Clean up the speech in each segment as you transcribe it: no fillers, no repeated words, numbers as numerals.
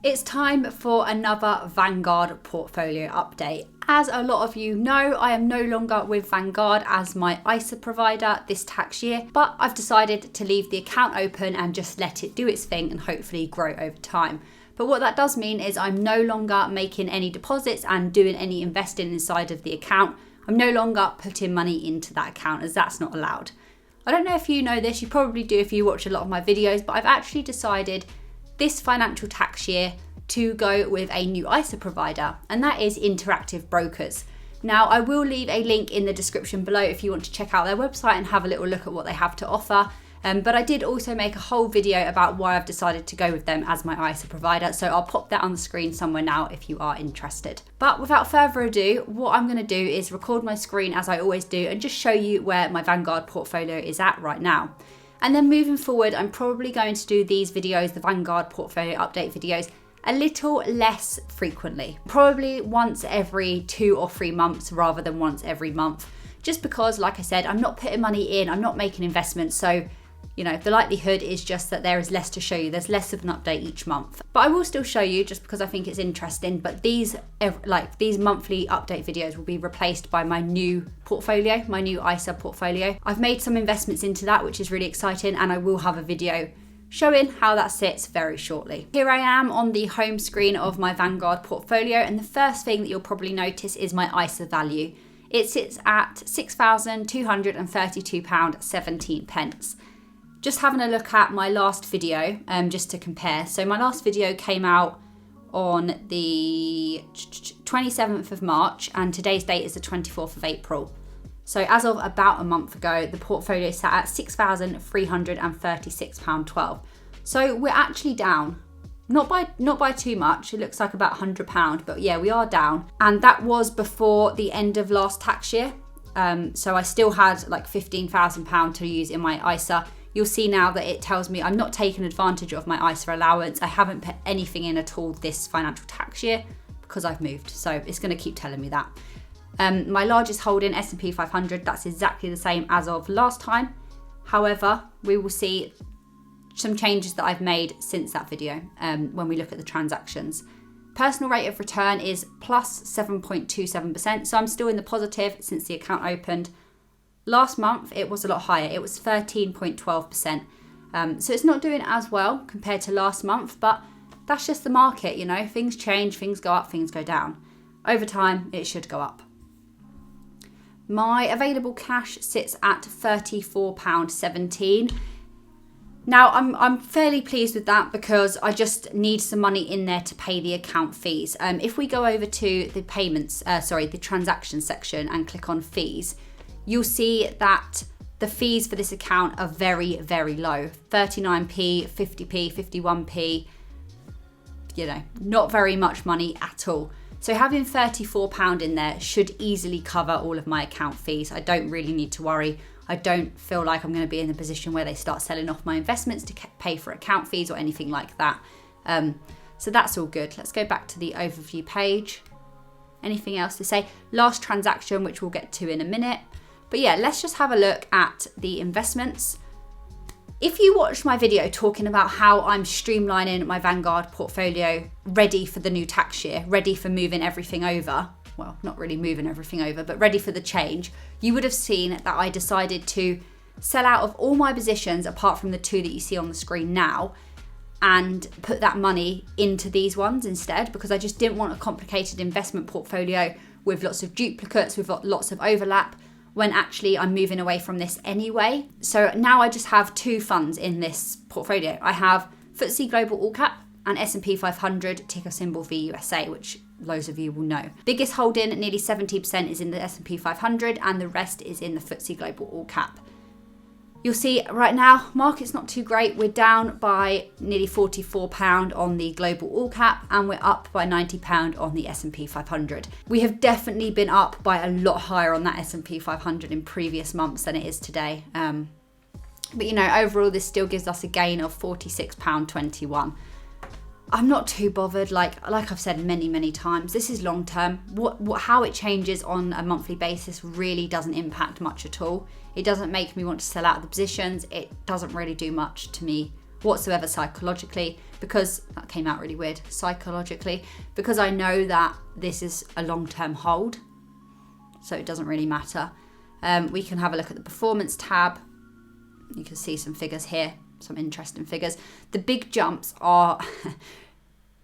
It's time for another Vanguard portfolio update. As a lot of you know, I am no longer with Vanguard as my ISA provider this tax year, but I've decided to leave the account open and just let it do its thing and hopefully grow over time. But what that does mean is I'm no longer making any deposits and doing any investing inside of the account. I'm no longer putting money into that account as that's not allowed. I don't know if you know this, you probably do if you watch a lot of my videos, but I've actually decided this financial tax year to go with a new ISA provider, and that is Interactive Brokers. Now, I will leave a link in the description below if you want to check out their website and have a little look at what they have to offer. But I did also make a whole video about why I've decided to go with them as my ISA provider, so I'll pop that on the screen somewhere now if you are interested. But without further ado, what I'm going to do is record my screen as I always do and just show you where my Vanguard portfolio is at right now. And then moving forward, I'm probably going to do these videos, the Vanguard portfolio update videos, a little less frequently. Probably once every 2 or 3 months rather than once every month. Just because, like I said, I'm not putting money in, I'm not making investments, so you know, the likelihood is just that there is less to show you. There's less of an update each month. But I will still show you just because I think it's interesting. But these monthly update videos will be replaced by my new portfolio, my new ISA portfolio. I've made some investments into that, which is really exciting, and I will have a video showing how that sits very shortly. Here I am on the home screen of my Vanguard portfolio, and the first thing that you'll probably notice is my ISA value. It sits at £6,232.17. Just having a look at my last video, just to compare. So my last video came out on the 27th of March, and today's date is the 24th of April. So as of about a month ago, the portfolio sat at £6,336.12. So we're actually down. Not by too much. It looks like about £100, but yeah, we are down. And that was before the end of last tax year. So I still had like £15,000 to use in my ISA. You'll see now that it tells me I'm not taking advantage of my ISA allowance. I haven't put anything in at all this financial tax year because I've moved. So it's going to keep telling me that. My largest holding, S&P 500, that's exactly the same as of last time. However, we will see some changes that I've made since that video when we look at the transactions. Personal rate of return is plus 7.27%. So I'm still in the positive since the account opened. Last month, it was a lot higher. It was 13.12%. So it's not doing as well compared to last month, but that's just the market, you know. Things change, things go up, things go down. Over time, it should go up. My available cash sits at £34.17. Now, I'm fairly pleased with that because I just need some money in there to pay the account fees. If we go over to the the transaction section and click on fees, you'll see that the fees for this account are very, very low. 39p, 50p, 51p, you know, not very much money at all. So having £34 in there should easily cover all of my account fees. I don't really need to worry. I don't feel like I'm going to be in the position where they start selling off my investments to pay for account fees or anything like that. So that's all good. Let's go back to the overview page. Anything else to say? Last transaction, which we'll get to in a minute. But yeah, let's just have a look at the investments. If you watched my video talking about how I'm streamlining my Vanguard portfolio ready for the new tax year, ready for moving everything over, well, not really moving everything over, but ready for the change, you would have seen that I decided to sell out of all my positions apart from the 2 that you see on the screen now and put that money into these ones instead, because I just didn't want a complicated investment portfolio with lots of duplicates, with lots of overlap, when actually I'm moving away from this anyway. So now I just have 2 funds in this portfolio. I have FTSE Global All Cap and S&P 500, ticker symbol VUSA, which loads of you will know. Biggest holding, nearly 70%, is in the S&P 500 and the rest is in the FTSE Global All Cap. You'll see right now, market's not too great. We're down by nearly £44 on the Global All Cap and we're up by £90 on the S&P 500. We have definitely been up by a lot higher on that S&P 500 in previous months than it is today. But you know, overall, this still gives us a gain of £46.21. I'm not too bothered. Like I've said many times, this is long term. How it changes on a monthly basis really doesn't impact much at all. It doesn't make me want to sell out the positions. It doesn't really do much to me whatsoever psychologically. because that came out really weird psychologically, because I know that this is a long-term hold, so it doesn't really matter. We can have a look at the performance tab. You can see some figures here, some interesting figures. The big jumps are,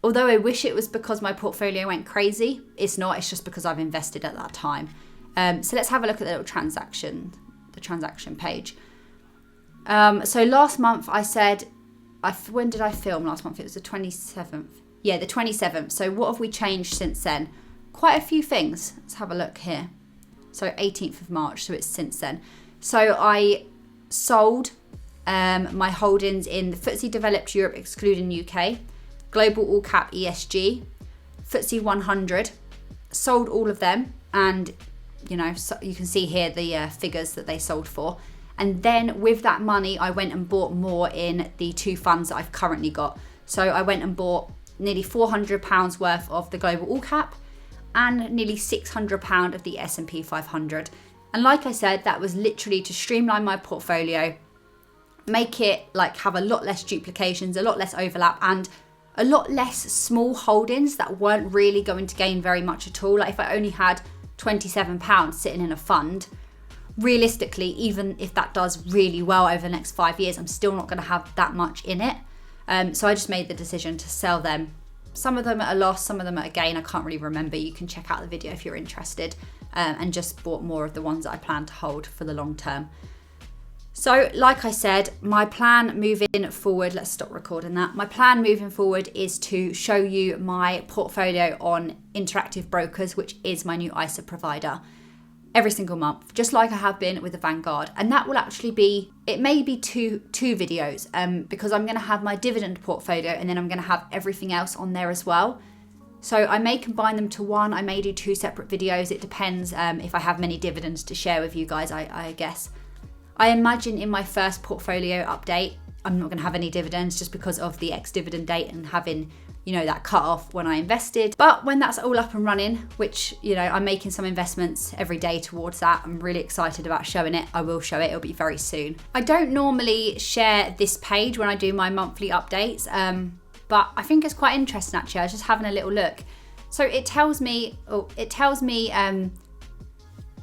although I wish it was because my portfolio went crazy, it's not, it's just because I've invested at that time. So let's have a look at the little transaction page. So last month I said, when did I film last month? It was the 27th. Yeah, the 27th. So what have we changed since then? Quite a few things. Let's have a look here. So 18th of March, so it's since then. So I sold my holdings in the FTSE Developed Europe excluding UK, Global All Cap ESG, FTSE 100, sold all of them, and you know, so you can see here the figures that they sold for. And then with that money, I went and bought more in the two funds that I've currently got. So I went and bought nearly £400 worth of the Global All Cap and nearly £600 of the S&P 500. And like I said, that was literally to streamline my portfolio, make it like have a lot less duplications, a lot less overlap, and a lot less small holdings that weren't really going to gain very much at all. Like if I only had £27 sitting in a fund, realistically, even if that does really well over the next 5 years, I'm still not going to have that much in it. So I just made the decision to sell them. Some of them at a loss, some of them at a gain. I can't really remember. You can check out the video if you're interested, and just bought more of the ones that I plan to hold for the long term. So like I said, my plan moving forward, let's stop recording that. My plan moving forward is to show you my portfolio on Interactive Brokers, which is my new ISA provider, every single month, just like I have been with the Vanguard. And that will actually be, it may be two videos, because I'm going to have my dividend portfolio and then I'm going to have everything else on there as well. So I may combine them to one, I may do two separate videos. It depends if I have many dividends to share with you guys, I guess. I imagine in my first portfolio update, I'm not going to have any dividends just because of the ex-dividend date and having, you know, that cut off when I invested. But when that's all up and running, which, you know, I'm making some investments every day towards that, I'm really excited about showing it. I will show it, it'll be very soon. I don't normally share this page when I do my monthly updates, but I think it's quite interesting actually. I was just having a little look. So it tells me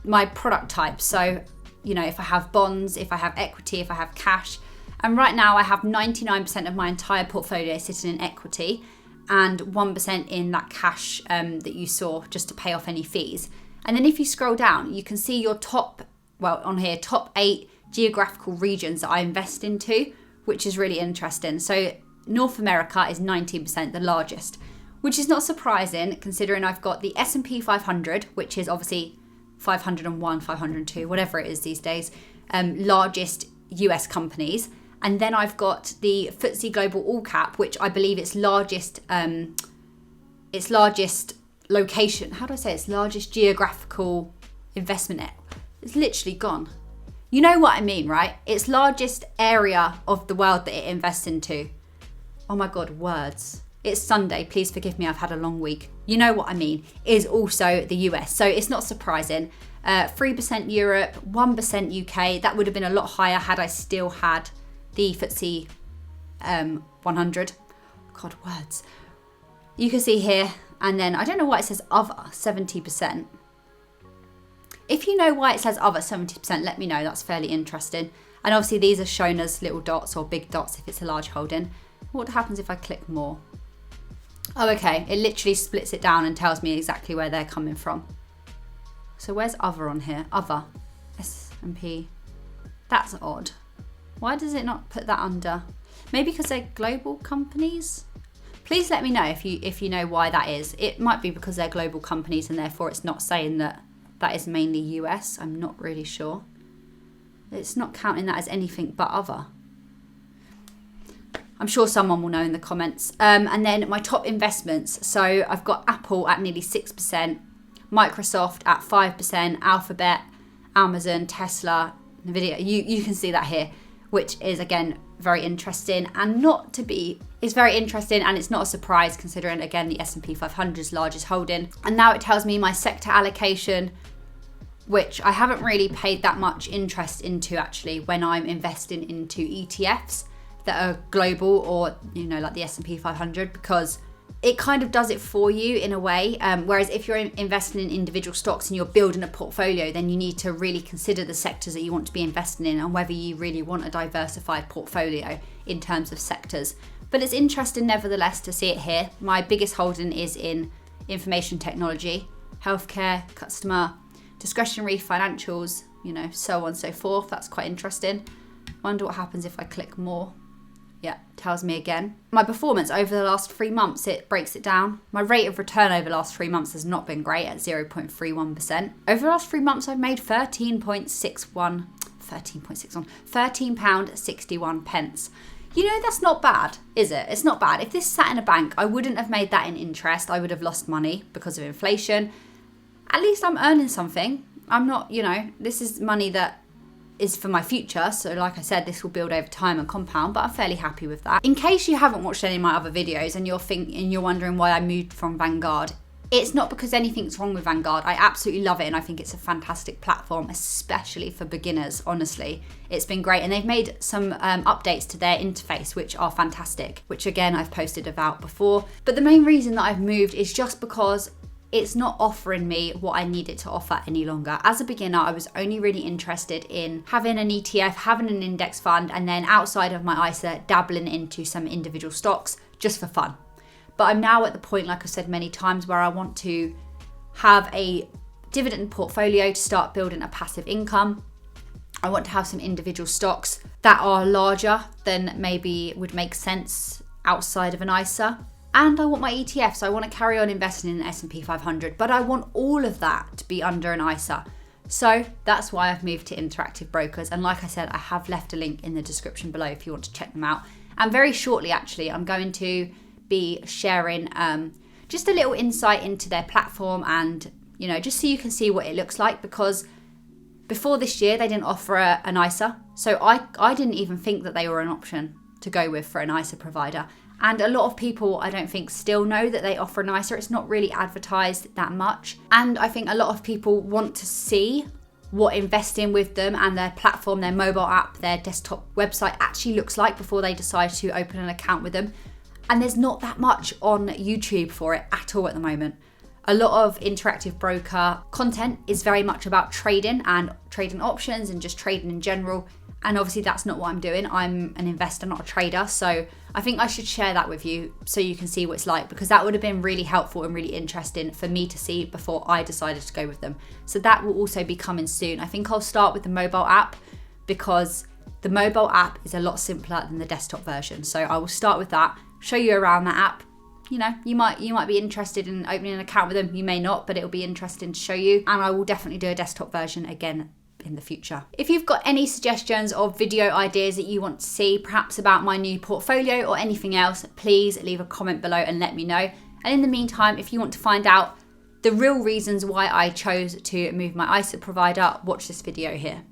my product type. So, you know, if I have bonds, if I have equity, if I have cash. And right now I have 99% of my entire portfolio sitting in equity and 1% in that cash that you saw just to pay off any fees. And then if you scroll down, you can see your top 8 geographical regions that I invest into, which is really interesting. So North America is 19%, the largest, which is not surprising considering I've got the S&P 500, which is obviously 501, 502, whatever it is these days, largest US companies. And then I've got the FTSE Global All Cap, which I believe its largest location, how do I say, its largest geographical investment, it's literally gone. You know what I mean, right? Its largest area of the world that it invests into. Oh my God, words. It's Sunday, please forgive me, I've had a long week. You know what I mean, is also the US. So it's not surprising. 3% Europe, 1% UK. That would have been a lot higher had I still had the FTSE 100. God, words. You can see here, and then I don't know why it says other, 70%. If you know why it says other 70%, let me know, that's fairly interesting. And obviously these are shown as little dots or big dots if it's a large holding. What happens if I click more? Oh, okay, it literally splits it down and tells me exactly where they're coming from. So where's other on here? Other, S&P, that's odd. Why does it not put that under? Maybe because they're global companies? Please let me know if you know why that is. It might be because they're global companies and therefore it's not saying that that is mainly US. I'm not really sure. It's not counting that as anything but other. I'm sure someone will know in the comments. And then my top investments. So I've got Apple at nearly 6%, Microsoft at 5%, Alphabet, Amazon, Tesla, Nvidia. You can see that here, which is again very interesting and it's very interesting and it's not a surprise considering again the S&P 500's largest holding. And now it tells me my sector allocation, which I haven't really paid that much interest into actually when I'm investing into ETFs. that are global or, you know, like the S&P 500, because it kind of does it for you in a way. Whereas if you're investing in individual stocks and you're building a portfolio, then you need to really consider the sectors that you want to be investing in and whether you really want a diversified portfolio in terms of sectors. But it's interesting nevertheless to see it here. My biggest holding is in information technology, healthcare, customer, discretionary financials, you know, so on and so forth. That's quite interesting. Wonder what happens if I click more. Yeah, tells me again. My performance over the last 3 months, it breaks it down. My rate of return over the last 3 months has not been great at 0.31%. Over the last 3 months, I've made £13.61. You know, that's not bad, is it? It's not bad. If this sat in a bank, I wouldn't have made that in interest. I would have lost money because of inflation. At least I'm earning something. I'm not, you know, this is money that is for my future. So like I said, this will build over time and compound, but I'm fairly happy with that. In case you haven't watched any of my other videos and you're wondering why I moved from Vanguard, it's not because anything's wrong with Vanguard. I absolutely love it and I think it's a fantastic platform, especially for beginners, honestly. It's been great and they've made some updates to their interface which are fantastic, which again I've posted about before. But the main reason that I've moved is just because it's not offering me what I need it to offer any longer. As a beginner, I was only really interested in having an ETF, having an index fund, and then outside of my ISA, dabbling into some individual stocks just for fun. But I'm now at the point, like I've said many times, where I want to have a dividend portfolio to start building a passive income. I want to have some individual stocks that are larger than maybe would make sense outside of an ISA. And I want my ETFs. I want to carry on investing in the S&P 500, but I want all of that to be under an ISA. So that's why I've moved to Interactive Brokers. And like I said, I have left a link in the description below if you want to check them out. And very shortly, actually, I'm going to be sharing just a little insight into their platform and, you know, just so you can see what it looks like, because before this year, they didn't offer an ISA. So I didn't even think that they were an option to go with for an ISA provider. And a lot of people, I don't think, still know that they offer an ISA. It's not really advertised that much. And I think a lot of people want to see what investing with them and their platform, their mobile app, their desktop website actually looks like before they decide to open an account with them. And there's not that much on YouTube for it at all at the moment. A lot of Interactive Broker content is very much about trading and trading options and just trading in general. And obviously that's not what I'm doing. I'm an investor, not a trader. So I think I should share that with you so you can see what it's like, because that would have been really helpful and really interesting for me to see before I decided to go with them. So that will also be coming soon. I think I'll start with the mobile app because the mobile app is a lot simpler than the desktop version. So I will start with that, show you around that app. You know, you might be interested in opening an account with them. You may not, but it'll be interesting to show you. And I will definitely do a desktop version again in the future. If you've got any suggestions or video ideas that you want to see, perhaps about my new portfolio or anything else, please leave a comment below and let me know. And in the meantime, if you want to find out the real reasons why I chose to move my ISA provider, watch this video here.